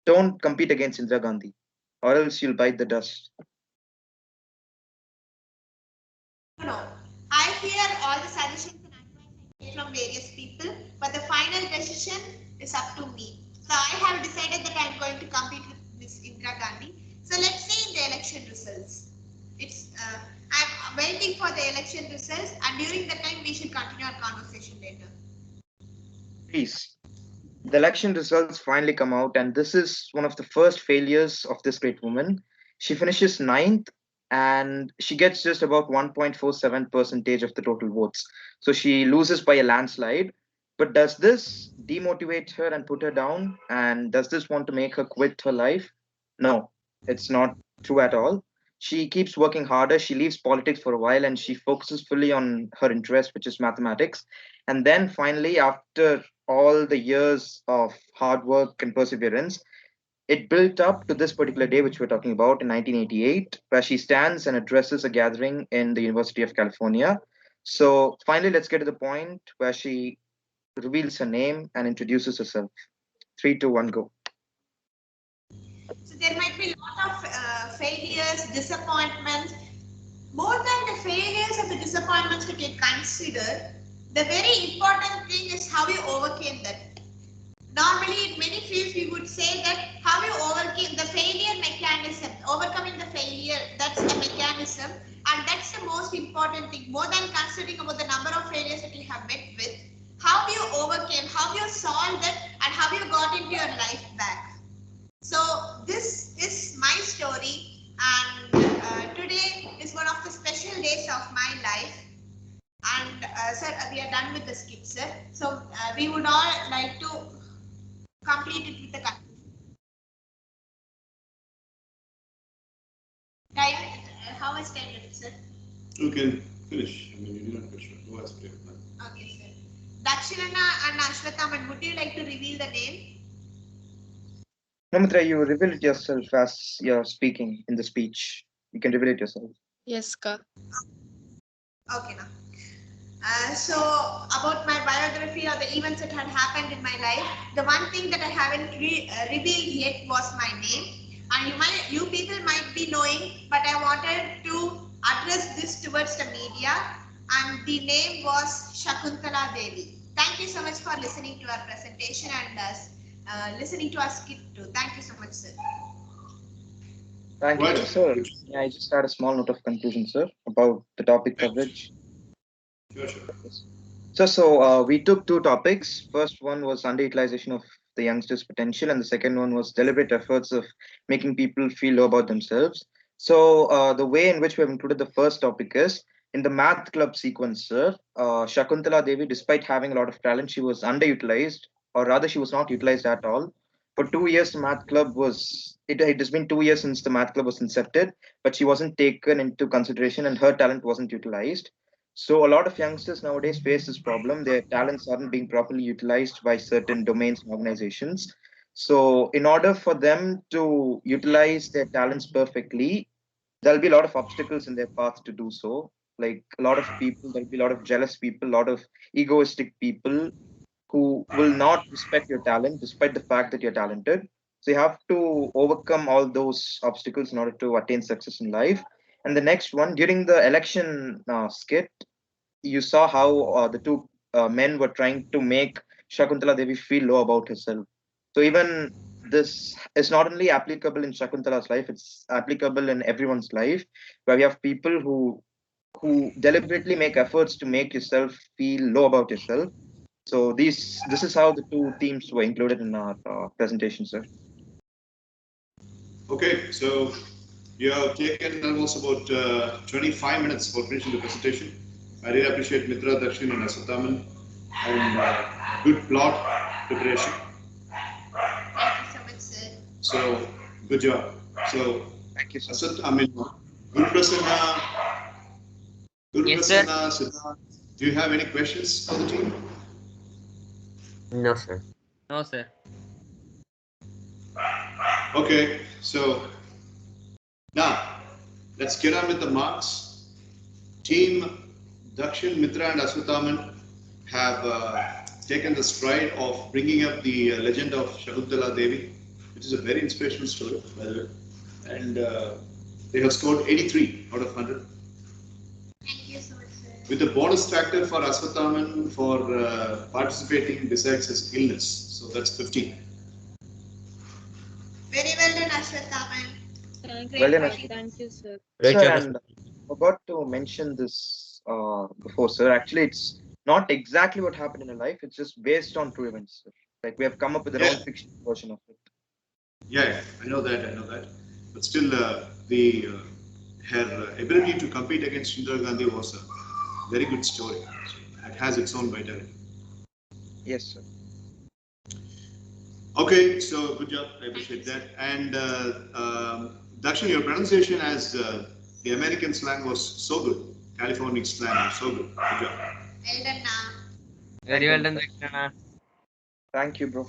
don't compete against Indira Gandhi, or else you'll bite the dust. No. I hear all the suggestions and advice I get from various people, but the final decision is up to me. So I have decided that I'm going to compete with Miss Indira Gandhi. So let's see in the election results. I'm waiting for the election results, and during that time we should continue our conversation later. Please. The election results finally come out, and this is one of the first failures of this great woman. She finishes ninth, and she gets just about 1.47% of the total votes. So she loses by a landslide. But does this demotivate her and put her down? And does this want to make her quit her life? No, it's not true at all. She keeps working harder. She leaves politics for a while and she focuses fully on her interest, which is mathematics. And then finally, after all the years of hard work and perseverance, it built up to this particular day, which we're talking about in 1988, where she stands and addresses a gathering in the University of California. So finally, let's get to the point where she reveals her name and introduces herself. 3, 2, 1, go. So there might be a lot of failures failures, disappointments, more than the failures and the disappointments that you consider, the very important thing is how you overcame that. Normally, in many fields, we would say that how you overcame the failure mechanism, overcoming the failure, that's a mechanism, and that's the most important thing. More than considering about the number of failures that you have met with, how you overcame, how you solved it, and how you got into your life back. So this is my story, and today is one of the special days of my life. And sir, we are done with the skit, sir. So we would all like to complete it with the conclusion. Time, how much time left, sir? You can finish. I mean, you did not finish. Go ahead. Okay, sir. Dakshinana and Ashwathaman, would you like to reveal the name? No, Mitra, you reveal it yourself as you're speaking in the speech. You can reveal it yourself. Yes, ka. Okay, now. So about my biography or the events that had happened in my life, the one thing that I haven't revealed yet was my name. And you people might be knowing, but I wanted to address this towards the media. And the name was Shakuntala Devi. Thank you so much for listening to our presentation and listening to our skit too. Thank you so much, sir. Thank you, sir. Yeah, I just had a small note of conclusion, sir, about the topic coverage. Sure. So we took two topics. First one was underutilization of the youngsters' potential, and the second one was deliberate efforts of making people feel low about themselves. So the way in which we have included the first topic is in the math club sequence, sir. Shakuntala Devi, despite having a lot of talent, she was underutilized, or rather, she was not utilized at all. For 2 years, the math club was it has been 2 years since the math club was incepted, but she wasn't taken into consideration, and her talent wasn't utilized. So a lot of youngsters nowadays face this problem. Their talents aren't being properly utilized by certain domains and organizations. So in order for them to utilize their talents perfectly, there'll be a lot of obstacles in their path to do so. Like a lot of people, there'll be a lot of jealous people, a lot of egoistic people who will not respect your talent despite the fact that you're talented. So you have to overcome all those obstacles in order to attain success in life. And the next one, during the election skit, you saw how the two men were trying to make Shakuntala Devi feel low about herself. So even this is not only applicable in Shakuntala's life; it's applicable in everyone's life, where we have people who deliberately make efforts to make yourself feel low about yourself. So this is how the two themes were included in our presentation, sir. Okay, so you have taken almost about 25 minutes for finishing the presentation. I really appreciate Mitra, Dakshin, and Asataman, and good plot preparation. Thank you so much, sir. So good job. So Thank you, sir. Guru Prasanna, Yes, sir. Siddharth, do you have any questions for the team? No, sir. No, sir. Okay, so now let's get on with the marks. Team Dakshin, Mitra, and Aswathaman have taken the stride of bringing up the legend of Shakuntala Devi, which is a very inspirational story, by the way. And they have scored 83 out of 100. Thank you so much, sir. With a bonus factor for Aswathaman for participating besides his illness. So that's 15. Very well done, Ashwathaman. Well done, Thank you, sir. Great Sir, job. and I forgot to mention this before, sir. Actually, it's not exactly what happened in a life. It's just based on true events, sir. Like we have come up with our own fiction version of it. Yeah, I know that. But still, her ability to compete against Indira Gandhi was a very good story. It has its own vitality. Yes, sir. Okay, so good job. I appreciate that. And Dakshin, your pronunciation as the American slang was so good. California slang was so good. Good job. Well done, now. Very well done, Dakshana. Thank you, bro.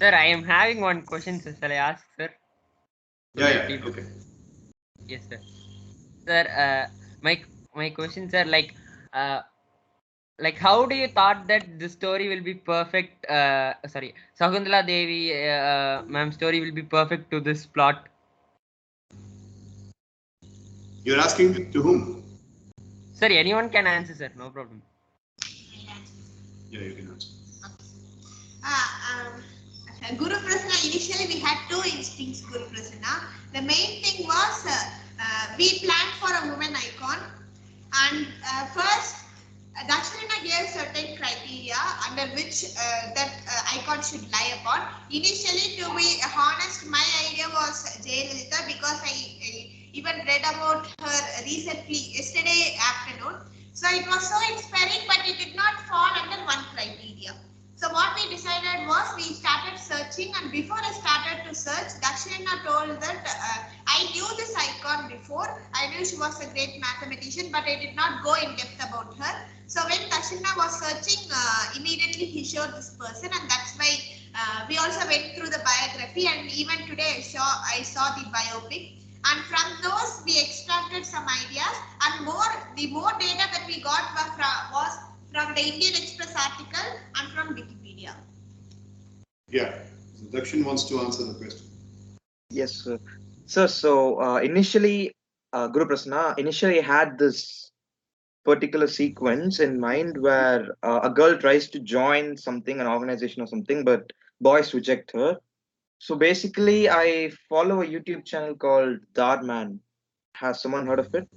Sir, I am having one question, sir. Shall I ask, sir? Yeah, okay. Yes, sir. Sir, my questions are like like how do you thought that the story will be perfect? Sorry, Sakuntala Devi ma'am story will be perfect to this plot. You're asking to whom? Sorry, anyone can answer, sir. No problem. Yeah, you can answer. Guru Prasanna, initially we had two instincts, Guru Prasanna. The main thing was we planned for a woman icon, and first Dakshinina gave certain criteria under which that icon should lie upon. Initially, to be honest, my idea was Jayalalitha because I even read about her recently, yesterday afternoon. So it was so inspiring, but it did not fall under one criteria. So what we decided was we started searching, and before I started to search, Dakshinina told that I knew this icon before. I knew she was a great mathematician, but I did not go in depth about her. So when Dakshinina was searching, immediately he showed this person, and that's why we also went through the biography, and even today I saw the biopic. And from those we extracted some ideas, and the more data that we got was from the Indian Express article and from Wikipedia. Yeah, Dakshin wants to answer the question. Yes, sir. Sir, so initially, Guru Prasanna initially had this particular sequence in mind where a girl tries to join something, an organization or something, but boys reject her. So basically, I follow a YouTube channel called Darman. Has someone heard of it?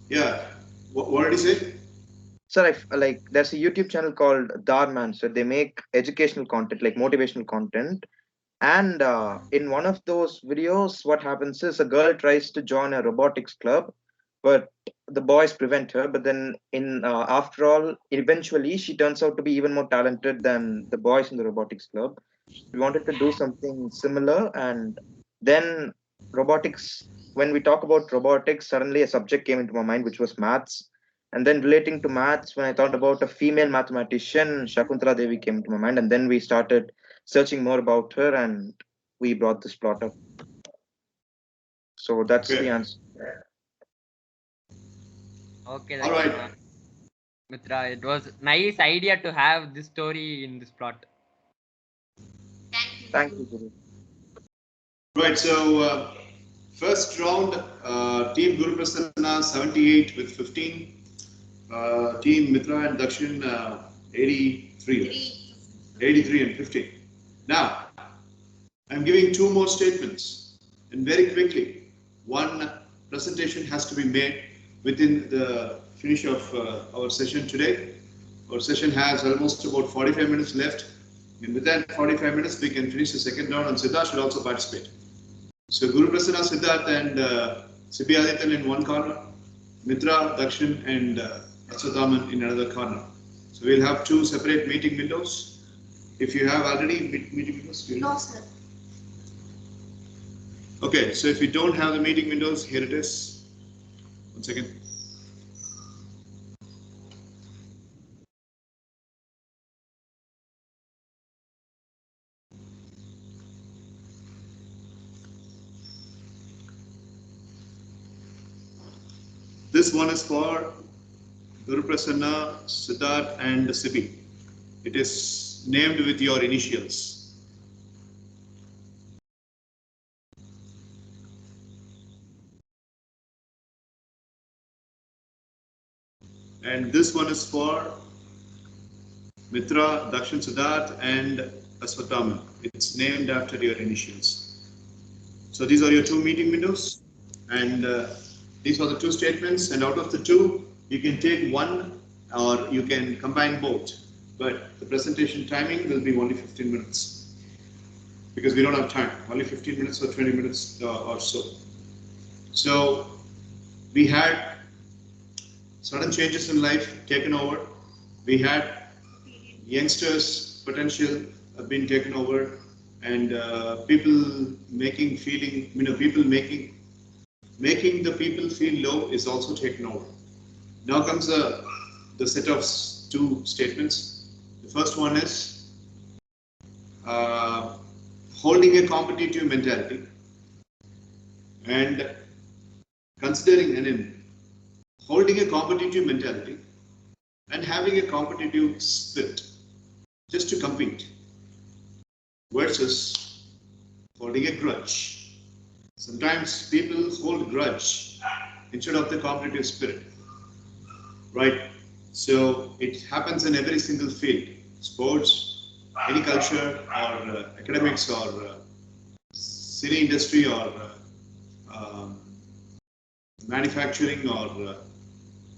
Yeah, what did he say? Sir, like there's a YouTube channel called Darman. So they make educational content, like motivational content. And in one of those videos, what happens is a girl tries to join a robotics club, but the boys prevent her. But then, in after all, eventually she turns out to be even more talented than the boys in the robotics club. We wanted to do something similar, and then robotics. When we talk about robotics, suddenly a subject came into my mind, which was maths. And then relating to maths, when I thought about a female mathematician, Shakuntala Devi came into my mind, and then we started searching more about her, and we brought this plot up. So that's the answer. Okay, All right. Mitra, it was nice idea to have this story in this plot. Thank you, Guru. Right, so first round, Team Guru Prasanna 78 with 15. Team Mitra and Dakshin 83 and 15. Now, I'm giving two more statements, and very quickly, one presentation has to be made within the finish of our session today. Our session has almost about 45 minutes left, and within 45 minutes, we can finish the second round, and Siddharth should also participate. So Guru Prasanna, Siddharth, and Sibi Adityan in one corner, Mitra, Dakshin, and Aswathaman in another corner. So we'll have two separate meeting windows. If you have already meeting windows, No, sir. Okay, so if you don't have the meeting windows, here it is. 1 second. This one is for Guru Prasanna, Siddharth, and Sibi. It is named with your initials. And this one is for Mitra, Dakshin, Siddharth, and Aswathaman. It's named after your initials. So these are your two meeting windows, and these are the two statements. And out of the two, you can take one, or you can combine both. But the presentation timing will be only 15 minutes because we don't have time. Only 15 minutes or 20 minutes or so. So we had sudden changes in life taken over. We had youngsters' potential being taken over, and people making the people feel low is also taken over. Now comes the set of two statements. The first one is holding a competitive mentality and considering holding a competitive mentality and having a competitive spirit just to compete versus holding a grudge. Sometimes people hold grudge instead of the competitive spirit, right? So it happens in every single field, sports, any culture, or academics, or cine industry, or manufacturing, or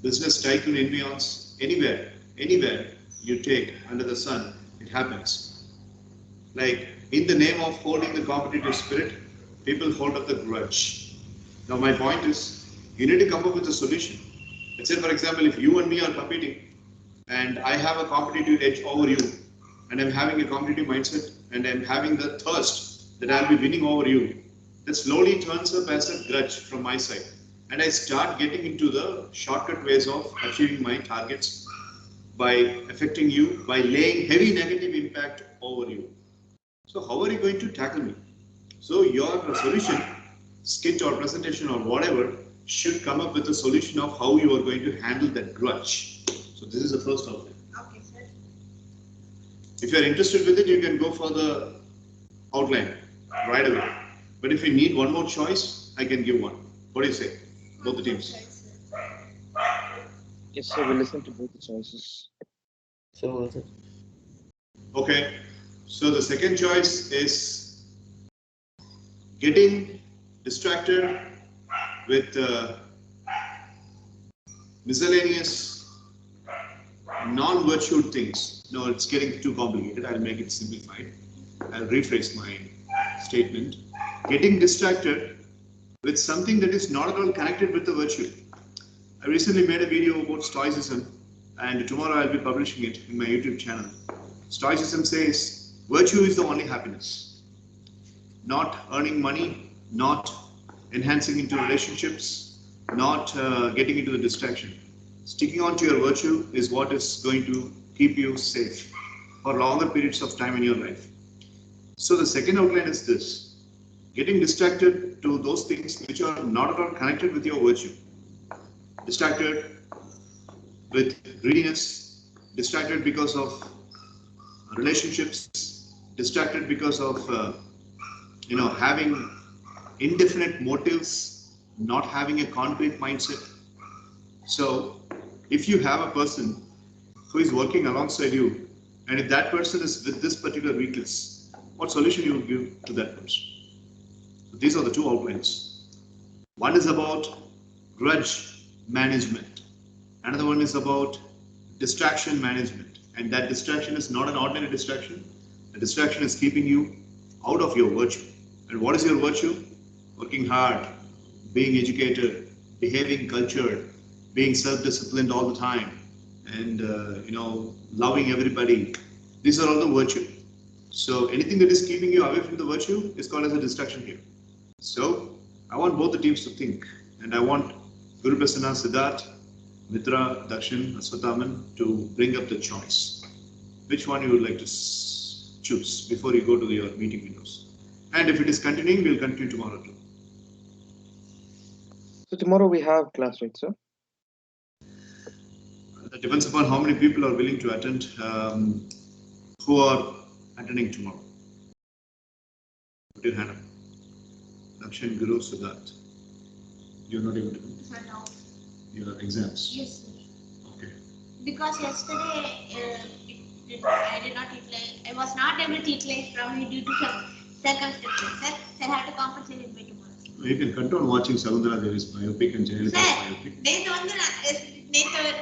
business tycoon environments, anywhere you take under the sun, it happens. Like in the name of holding the competitive spirit, people hold up the grudge. Now my point is, you need to come up with a solution. Let's say, for example, if you and me are competing, and I have a competitive edge over you, and I'm having a competitive mindset, and I'm having the thirst that I'll be winning over you, that slowly turns up as a grudge from my side. And I start getting into the shortcut ways of achieving my targets by affecting you, by laying heavy negative impact over you. So how are you going to tackle me? So your solution, skit or presentation or whatever, should come up with a solution of how you are going to handle that grudge. So this is the first outline. Okay, sir. If you are interested with it, you can go for the outline right away. But if you need one more choice, I can give one. What do you say? Both the teams. Yes, sir. We'll listen to both the choices. So, Okay. So the second choice is getting distracted with miscellaneous non-virtual things. No, it's getting too complicated. I'll make it simplified. I'll rephrase my statement. Getting distracted with something that is not at all connected with the virtue. I recently made a video about Stoicism, and tomorrow I'll be publishing it in my YouTube channel. Stoicism says virtue is the only happiness. Not earning money, not enhancing into relationships, not getting into the distraction. Sticking on to your virtue is what is going to keep you safe for longer periods of time in your life. So the second outline is this: getting distracted to those things which are not at all connected with your virtue. Distracted with greediness, distracted because of relationships, distracted because of having indefinite motives, not having a concrete mindset. So if you have a person who is working alongside you, and if that person is with this particular weakness, what solution you would give to that person? So these are the two outlines. One is about grudge management. Another one is about distraction management. And that distraction is not an ordinary distraction. The distraction is keeping you out of your virtue. And what is your virtue? Working hard, being educated, behaving cultured, being self-disciplined all the time, and loving everybody. These are all the virtue. So anything that is keeping you away from the virtue is called as a distraction here. So I want both the teams to think, and I want Guru Prasanna, Siddharth, Mitra, Dakshin, Aswathaman to bring up the choice. Which one you would like to choose before you go to your meeting windows? And if it is continuing, we'll continue tomorrow too. So tomorrow we have class, right, sir? That depends upon how many people are willing to attend, who are attending tomorrow. Put your hand up. Dakshin, Guru, Siddharth. You're not able to come? Sir, no. Your exams? Yes, sir. Okay. Because yesterday I did not utilize, I was not able to utilize from you due to some circumstances, sir. So I have to compensate it by tomorrow. You can continue watching Sagundara Devi's biopic and Jayalalitha's biopic. நேத்து வந்து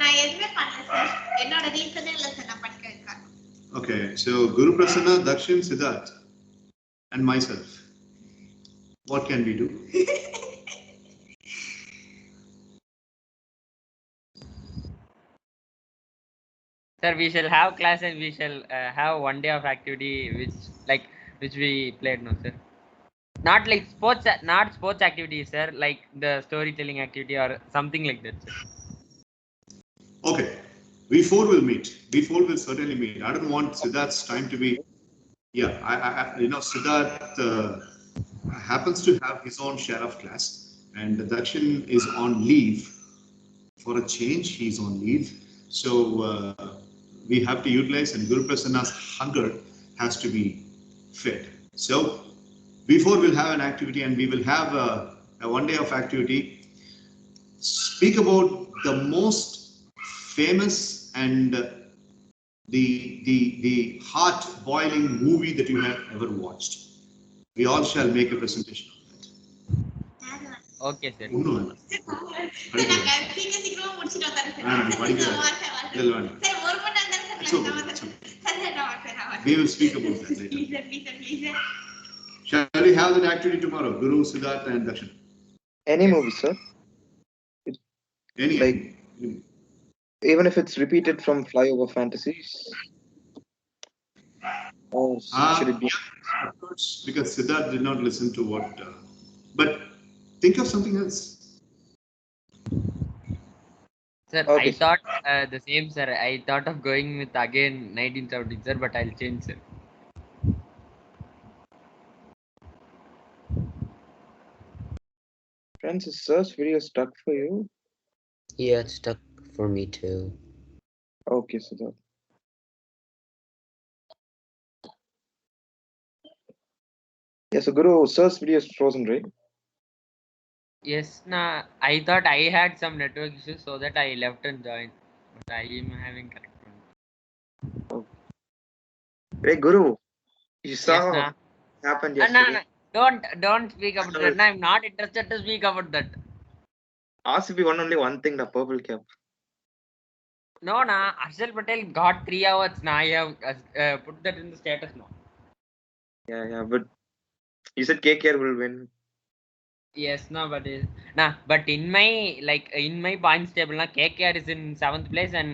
நான் எதுவுமே பண்ணல sir. என்னோட ரீசனே இல்ல sir நான் படிக்க வைக்கிறேன். Okay, so Guru Prasanna, Dakshin, Siddharth, and myself. What can we do? Sir, we shall have class and we shall have one day of activity which we played, no sir. Not like sports, not sports activities, sir. Like the storytelling activity or something like that, sir. Okay, we four will meet. We four will certainly meet. I don't want Siddharth's time to be. Yeah, Siddharth happens to have his own share of class, and Dakshin is on leave. For a change, he's on leave. So we have to utilize, and Guru Prasanna's hunger has to be fed. So before we'll have an activity, and we will have a 1 day of activity. Speak about the most famous and the heart boiling movie that you have ever watched. We all shall make a presentation of that. Okay, sir. ஒண்ணும் வேண்டாம். We will speak about that later. Shall we have that activity tomorrow? Guru, Siddhartha, and Dakshin. Any movie, sir? Any. Even if it's repeated from Flyover Fantasies? Or should it be? Yeah, of course, because Siddharth did not listen to what. But think of something else. Sir, Okay, I thought the same, sir. I thought of going with again 1970, sir, but I'll change, sir. Francis, sir's video stuck for you? Yeah, it's stuck for me too. Okay, Siddharth. Yeah, so Guru, sir's video is frozen, right? Yes, nah. I thought I had some network issues, so that I left and joined. But I am having correct one. Hey, Guru, you saw Yes, what nah. happened Nah, yesterday? don't speak about that. Nah, I'm not interested to speak about that. RCB won only one thing, the purple cap. No, nah. Harshal Patel got 3 hours. Nah, I have put that in the status now. Yeah, but you said KKR will win. Yes, no, but but in my points table, KKR is in 7th place and